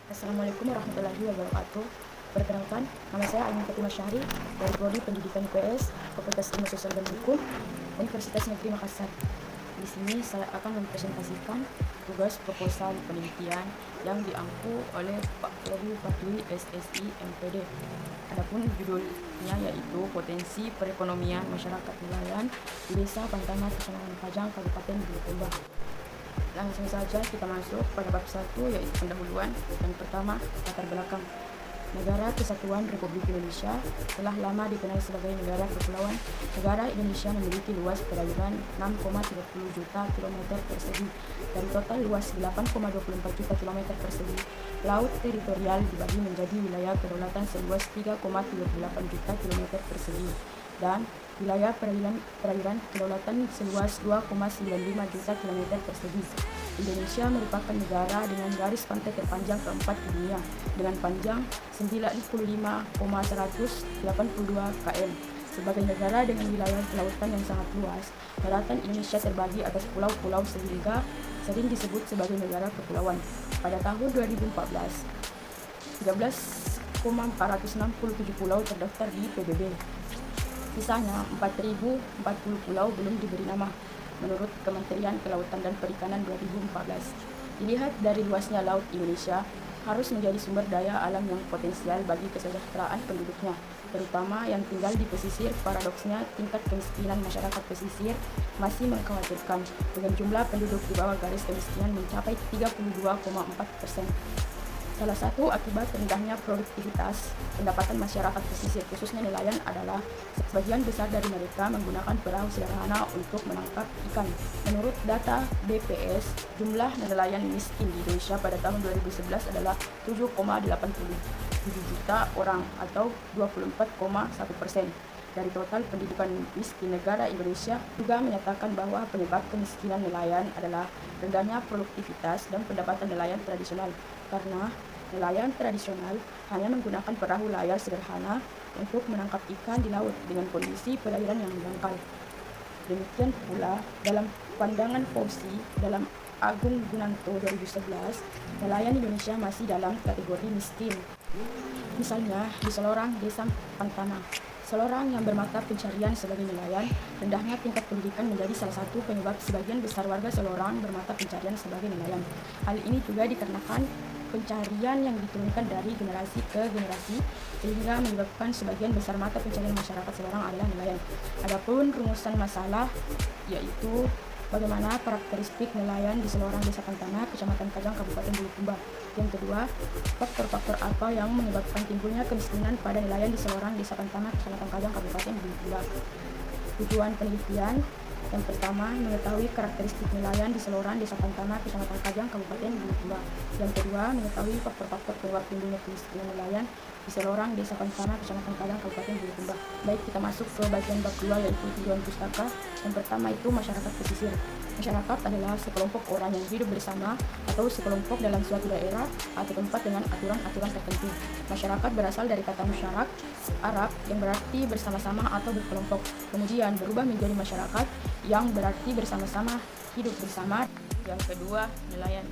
Assalamualaikum warahmatullahi wabarakatuh. Perkenalkan, nama saya Aiman Fatimah Syahri dari Prodi Pendidikan IPS, Fakultas Ilmu Sosial dan Hukum, Universitas Negeri Makassar. Di sini saya akan mempresentasikan tugas proposal penelitian yang diangku oleh Pak Robi Fatwi SSI MPD. Adapun judulnya yaitu Potensi Perekonomian Masyarakat Nelayan di Desa Pantana, Kecamatan Pajang, Kabupaten Bulukumba. Langsung saja kita masuk pada bab 1 yaitu pendahuluan. Yang pertama, latar belakang. Negara Kesatuan Republik Indonesia telah lama dikenal sebagai negara kepulauan. Negara Indonesia memiliki luas perairan 6,30 juta kilometer persegi dari total luas 8,24 juta kilometer persegi. Laut teritorial dibagi menjadi wilayah kedaulatan seluas 3,38 juta kilometer persegi dan wilayah perairan kedaulatan seluas 2,95 juta kilometer persegi. Indonesia merupakan negara dengan garis pantai terpanjang keempat di dunia dengan panjang 95,182 km. Sebagai negara dengan wilayah lautan yang sangat luas, daratan Indonesia terbagi atas pulau-pulau sehingga sering disebut sebagai negara kepulauan. Pada tahun 2014, 13,467 pulau terdaftar di PBB. Sisanya 4.040 pulau belum diberi nama, menurut Kementerian Kelautan dan Perikanan 2014. Dilihat dari luasnya laut Indonesia, harus menjadi sumber daya alam yang potensial bagi kesejahteraan penduduknya, terutama yang tinggal di pesisir. Paradoksnya, tingkat kemiskinan masyarakat pesisir masih mengkhawatirkan, dengan jumlah penduduk di bawah garis kemiskinan mencapai 32,4%. Salah satu akibat rendahnya produktivitas pendapatan masyarakat pesisir, khususnya nelayan, adalah sebagian besar dari mereka menggunakan perahu sederhana untuk menangkap ikan. Menurut data BPS, jumlah nelayan miskin di Indonesia pada tahun 2011 adalah 7,87 juta orang atau 24,1%. Dari total pendidikan miskin negara Indonesia juga menyatakan bahwa penyebab kemiskinan nelayan adalah rendahnya produktivitas dan pendapatan nelayan tradisional, karena nelayan tradisional hanya menggunakan perahu layar sederhana untuk menangkap ikan di laut dengan kondisi perairan yang dangkal. Demikian pula dalam pandangan Fauzi dalam Agung Gunanto 2011, nelayan Indonesia masih dalam kategori miskin. Misalnya di Selorang, Desa Pantana, Selorang yang bermata pencarian sebagai nelayan, rendahnya tingkat pendidikan menjadi salah satu penyebab sebagian besar warga Selorang bermata pencarian sebagai nelayan. Hal ini juga dikarenakan pencarian yang diturunkan dari generasi ke generasi, sehingga menyebabkan sebagian besar mata pencarian masyarakat Selorang adalah nelayan. Adapun rumusan masalah yaitu bagaimana karakteristik nelayan di Selorang, Desa Pantana, Kecamatan Kajang, Kabupaten Bulukumba. Yang kedua, faktor-faktor apa yang menyebabkan timbulnya kemiskinan pada nelayan di Selorang, Desa Pantana, Kecamatan Kajang, Kabupaten Bulukumba. Tujuan penelitian: yang pertama, mengetahui karakteristik nelayan di Selorang, Desa Pantana, Kecamatan Kajang, Kabupaten Bulukumba. Yang kedua, mengetahui faktor-faktor penyebab timbulnya kemiskinan nelayan di Selorang, Desa Pantana, Kecamatan Kajang, Kabupaten Bulukumba. Baik, kita masuk ke bagian bab 2 yaitu tujuan pustaka. Yang pertama itu masyarakat pesisir. Masyarakat adalah sekelompok orang yang hidup bersama atau sekelompok dalam suatu daerah atau tempat dengan aturan-aturan tertentu. Masyarakat berasal dari kata musyarak Arab yang berarti bersama-sama atau berkelompok, kemudian berubah menjadi masyarakat yang berarti bersama-sama, hidup bersama. Yang kedua, nelayan.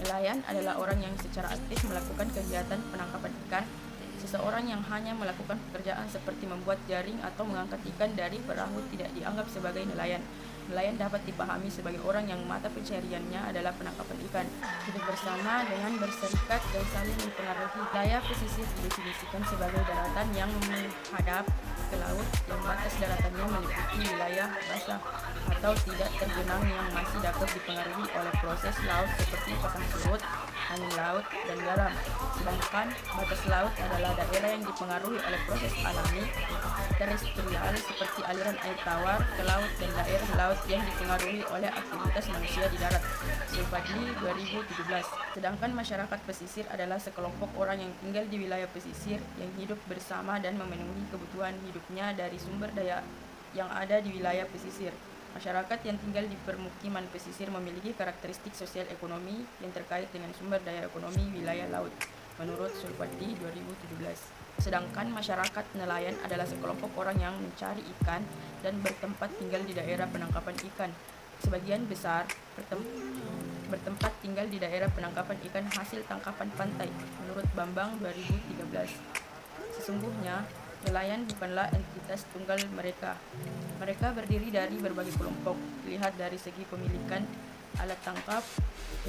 Nelayan adalah orang yang secara aktif melakukan kegiatan penangkapan ikan. Seseorang yang hanya melakukan pekerjaan seperti membuat jaring atau mengangkat ikan dari perahu tidak dianggap sebagai nelayan. Nelayan dapat dipahami sebagai orang yang mata pencariannya adalah penangkapan ikan, hidup bersama dengan berserikat dan saling mempengaruhi. Wilayah pesisir didefinisikan sebagai daratan yang menghadap ke laut, yang batas daratannya meliputi wilayah basah atau tidak tergenang yang masih dapat dipengaruhi oleh proses laut seperti pasang surut, angin laut, dan garam. Sedangkan batas laut adalah daerah yang dipengaruhi oleh proses alami terestrial seperti aliran air tawar ke laut dan daerah laut yang dipengaruhi oleh aktivitas manusia di darat. Sulfadli 2017. Sedangkan masyarakat pesisir adalah sekelompok orang yang tinggal di wilayah pesisir yang hidup bersama dan memenuhi kebutuhan hidupnya dari sumber daya yang ada di wilayah pesisir. Masyarakat yang tinggal di permukiman pesisir memiliki karakteristik sosial ekonomi yang terkait dengan sumber daya ekonomi wilayah laut, menurut Sulfadli 2017. Sedangkan masyarakat nelayan adalah sekelompok orang yang mencari ikan dan bertempat tinggal di daerah penangkapan ikan. sebagian besar bertempat tinggal di daerah penangkapan ikan hasil tangkapan pantai. Menurut Bambang 2013, sesungguhnya nelayan bukanlah entitas tunggal mereka. Mereka berdiri dari berbagai kelompok. Dilihat dari segi pemilikan alat tangkap,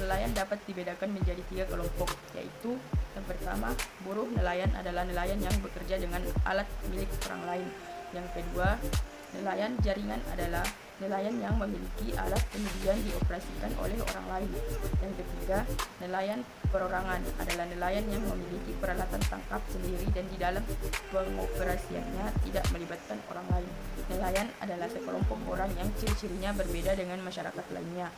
nelayan dapat dibedakan menjadi 3 kelompok, yaitu yang pertama, buruh nelayan adalah nelayan yang bekerja dengan alat milik orang lain. Yang kedua, nelayan jaringan adalah nelayan yang memiliki alat kemudian dioperasikan oleh orang lain. Yang ketiga, nelayan perorangan adalah nelayan yang memiliki peralatan tangkap sendiri dan di dalam pengoperasiannya tidak melibatkan orang lain. Nelayan adalah sekelompok orang yang ciri-cirinya berbeda dengan masyarakat lainnya.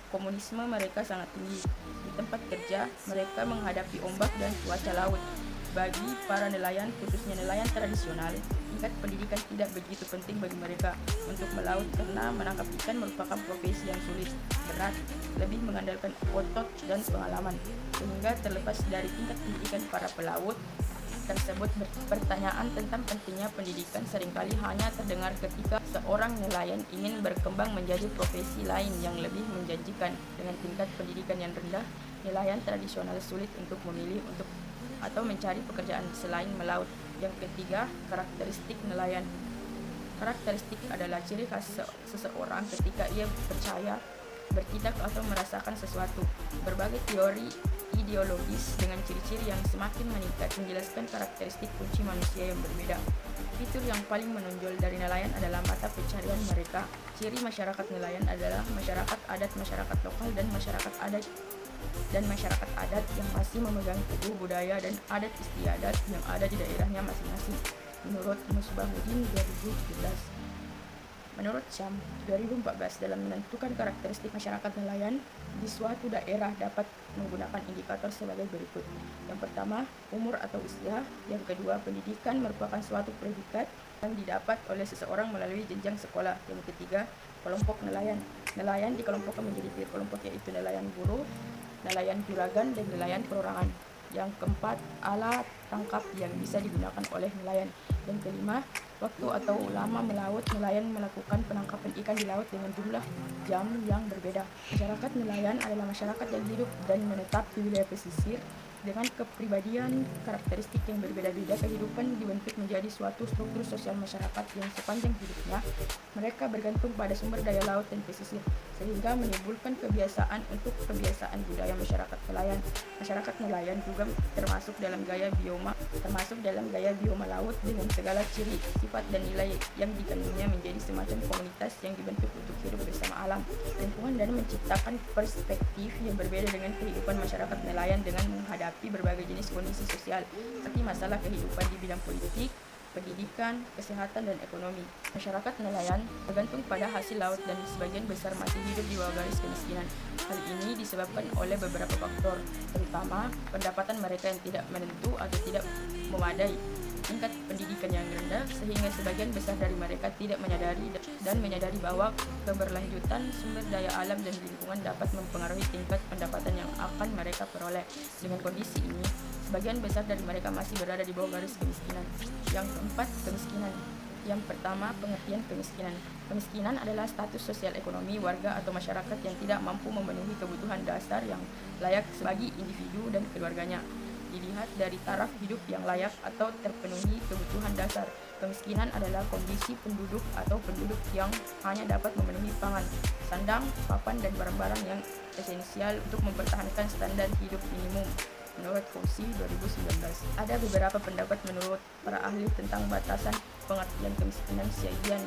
Komunisme mereka sangat tinggi. Di tempat kerja, mereka menghadapi ombak dan cuaca laut. Bagi para nelayan, khususnya nelayan tradisional, tingkat pendidikan tidak begitu penting bagi mereka untuk melaut karena menangkap ikan merupakan profesi yang sulit, berat, lebih mengandalkan otot dan pengalaman. Sehingga terlepas dari tingkat pendidikan para pelaut tersebut, pertanyaan tentang pentingnya pendidikan seringkali hanya terdengar ketika seorang nelayan ingin berkembang menjadi profesi lain yang lebih menjanjikan. Dengan tingkat pendidikan yang rendah, nelayan tradisional sulit untuk memilih atau mencari pekerjaan selain melaut. Yang ketiga, karakteristik nelayan. Karakteristik adalah ciri khas seseorang ketika ia percaya, bertindak atau merasakan sesuatu. Berbagai teori ideologis dengan ciri-ciri yang semakin meningkat menjelaskan karakteristik kunci manusia yang berbeda. Fitur yang paling menonjol dari nelayan adalah mata pencarian mereka. Ciri masyarakat nelayan adalah masyarakat adat, masyarakat lokal, dan masyarakat adat yang masih memegang teguh budaya dan adat istiadat yang ada di daerahnya masing-masing. Menurut Musbahuddin 2017. Menurut Syam 2014, dalam menentukan karakteristik masyarakat nelayan di suatu daerah dapat menggunakan indikator sebagai berikut. Yang pertama, umur atau usia. Yang kedua, pendidikan merupakan suatu predikat yang didapat oleh seseorang melalui jenjang sekolah. Yang ketiga, kelompok nelayan. Nelayan dikelompokkan menjadi 3 kelompok, yaitu nelayan buruh, nelayan juragan, dan nelayan perorangan. Yang keempat, alat tangkap yang bisa digunakan oleh nelayan. Yang kelima, waktu atau lama melaut. Nelayan melakukan penangkapan ikan di laut dengan jumlah jam yang berbeda. Masyarakat nelayan adalah masyarakat yang hidup dan menetap di wilayah pesisir dengan kepribadian karakteristik yang berbeda-beda. Kehidupan dibentuk menjadi suatu struktur sosial masyarakat yang sepanjang hidupnya mereka bergantung pada sumber daya laut dan pesisir, sehingga menimbulkan kebiasaan budaya masyarakat nelayan. Masyarakat nelayan juga termasuk dalam gaya bioma laut dengan segala ciri, sifat, dan nilai yang dikandungnya menjadi semacam komunitas yang dibentuk untuk hidup bersama alam, lingkungan, dan menciptakan perspektif yang berbeda dengan kehidupan masyarakat nelayan dengan menghadapi berbagai jenis kondisi sosial, seperti masalah kehidupan di bidang politik, pendidikan, kesehatan, dan ekonomi. Masyarakat nelayan bergantung pada hasil laut dan sebagian besar masih hidup di bawah garis kemiskinan. Hal ini disebabkan oleh beberapa faktor, terutama pendapatan mereka yang tidak menentu atau tidak memadai, tingkat pendidikan yang rendah, sehingga sebagian besar dari mereka tidak menyadari bahwa keberlanjutan sumber daya alam dan lingkungan dapat mempengaruhi tingkat pendapatan yang akan mereka peroleh. Dengan kondisi ini, sebagian besar dari mereka masih berada di bawah garis kemiskinan. Yang keempat, kemiskinan. Yang pertama, pengertian kemiskinan. Kemiskinan adalah status sosial ekonomi warga atau masyarakat yang tidak mampu memenuhi kebutuhan dasar yang layak bagi individu dan keluarganya. Dilihat dari taraf hidup yang layak atau terpenuhi kebutuhan dasar. Kemiskinan adalah kondisi penduduk atau penduduk yang hanya dapat memenuhi pangan, sandang, papan, dan barang-barang yang esensial untuk mempertahankan standar hidup minimum. Menurut Fauzi 2019, ada beberapa pendapat menurut para ahli tentang batasan pengertian kemiskinan Syahian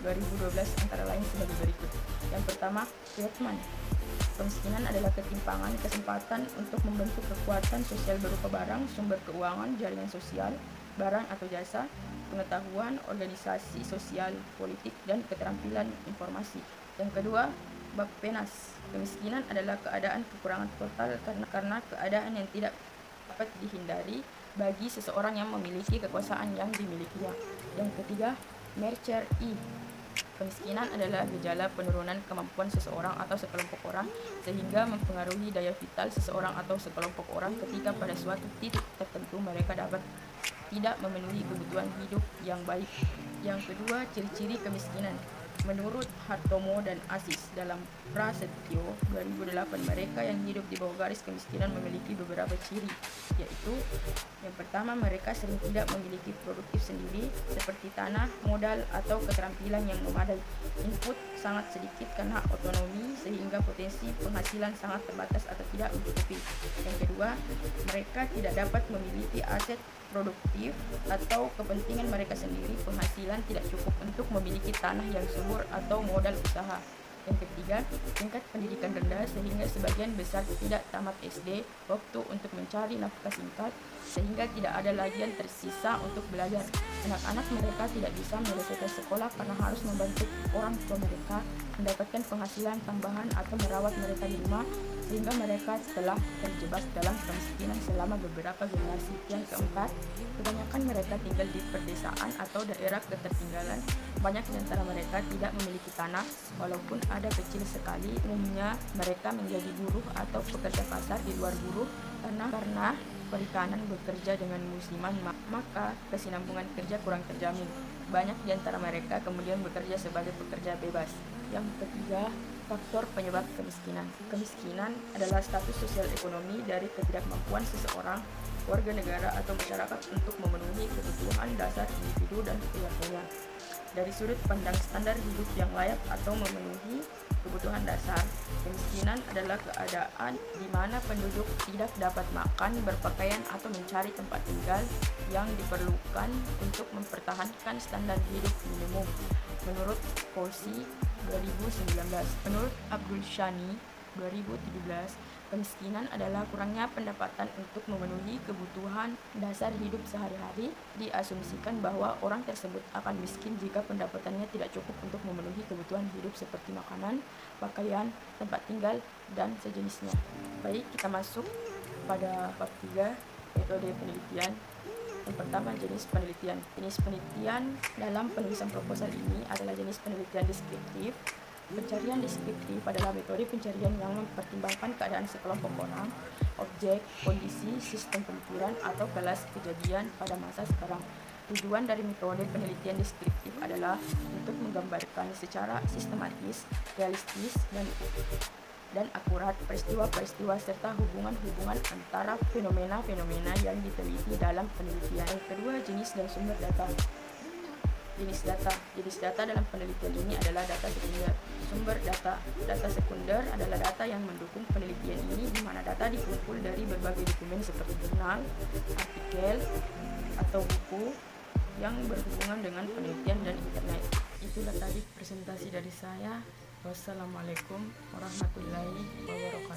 2012, antara lain sebagai berikut. Yang pertama, Friedman. Kemiskinan adalah ketimpangan kesempatan untuk membentuk kekuatan sosial berupa barang, sumber keuangan, jaringan sosial, barang atau jasa, pengetahuan, organisasi sosial, politik, dan keterampilan informasi. Yang kedua, Bakpenas. Kemiskinan adalah keadaan kekurangan total karena keadaan yang tidak dapat dihindari bagi seseorang yang memiliki kekuasaan yang dimilikinya. Yang ketiga, Mercer I. Kemiskinan adalah gejala penurunan kemampuan seseorang atau sekelompok orang sehingga mempengaruhi daya vital seseorang atau sekelompok orang ketika pada suatu titik tertentu mereka dapat tidak memenuhi kebutuhan hidup yang baik. Yang kedua, ciri-ciri kemiskinan. Menurut Hartomo dan Aziz dalam Prasetyo 2008, mereka yang hidup di bawah garis kemiskinan memiliki beberapa ciri, yaitu yang pertama, mereka sering tidak memiliki produktif sendiri seperti tanah, modal, atau keterampilan yang memadai. Input sangat sedikit karena otonomi sehingga potensi penghasilan sangat terbatas atau tidak mencukupi. Yang kedua, mereka tidak dapat memiliki aset produktif atau kepentingan mereka sendiri. Penghasilan tidak cukup untuk memiliki tanah yang subur atau modal usaha. Yang ketiga, tingkat pendidikan rendah sehingga sebagian besar tidak tamat SD, waktu untuk mencari nafkah singkat, sehingga tidak ada lagi yang tersisa untuk belajar. Anak-anak mereka tidak bisa menyelesaikan sekolah karena harus membantu orang tua mereka mendapatkan penghasilan tambahan atau merawat mereka di rumah, sehingga mereka telah terjebak dalam kemiskinan selama beberapa generasi. Yang keempat, kebanyakan mereka tinggal di pedesaan atau daerah ketertinggalan. Banyak di antara mereka tidak memiliki tanah, walaupun ada kecil sekali. Umumnya mereka menjadi buruh atau pekerja pasar di luar buruh karena perikanan bekerja dengan musiman, maka kesinambungan kerja kurang terjamin. Banyak di antara mereka kemudian bekerja sebagai pekerja bebas. Yang ketiga, faktor penyebab kemiskinan. Kemiskinan adalah status sosial ekonomi dari ketidakmampuan seseorang, warga negara atau masyarakat untuk memenuhi kebutuhan dasar individu dan keluarganya. Dari sudut pandang standar hidup yang layak atau memenuhi kebutuhan dasar, kemiskinan adalah keadaan di mana penduduk tidak dapat makan, berpakaian, atau mencari tempat tinggal yang diperlukan untuk mempertahankan standar hidup minimum. Menurut Korsi 2019, menurut Abdul Shani 2017, kemiskinan adalah kurangnya pendapatan untuk memenuhi kebutuhan dasar hidup sehari-hari. Diasumsikan bahwa orang tersebut akan miskin jika pendapatannya tidak cukup untuk memenuhi kebutuhan hidup seperti makanan, pakaian, tempat tinggal, dan sejenisnya. Baik, kita masuk pada bab 3, metode penelitian. Yang pertama, jenis penelitian. Jenis penelitian dalam penulisan proposal ini adalah jenis penelitian deskriptif. Pencarian deskriptif adalah metode pencarian yang mempertimbangkan keadaan sekelompok orang, objek, kondisi, sistem pemikiran, atau kelas kejadian pada masa sekarang. Tujuan dari metode penelitian deskriptif adalah untuk menggambarkan secara sistematis, realistis, dan akurat peristiwa-peristiwa serta hubungan-hubungan antara fenomena-fenomena yang diteliti dalam penelitian. Yang kedua, jenis dan sumber data. Jenis data dalam penelitian ini adalah data sekunder. Sumber data. Data sekunder adalah data yang mendukung penelitian ini, di mana data dikumpul dari berbagai dokumen seperti jurnal, artikel, atau buku yang berhubungan dengan penelitian dan internet. Itulah tadi presentasi dari saya. Wassalamualaikum warahmatullahi wabarakatuh.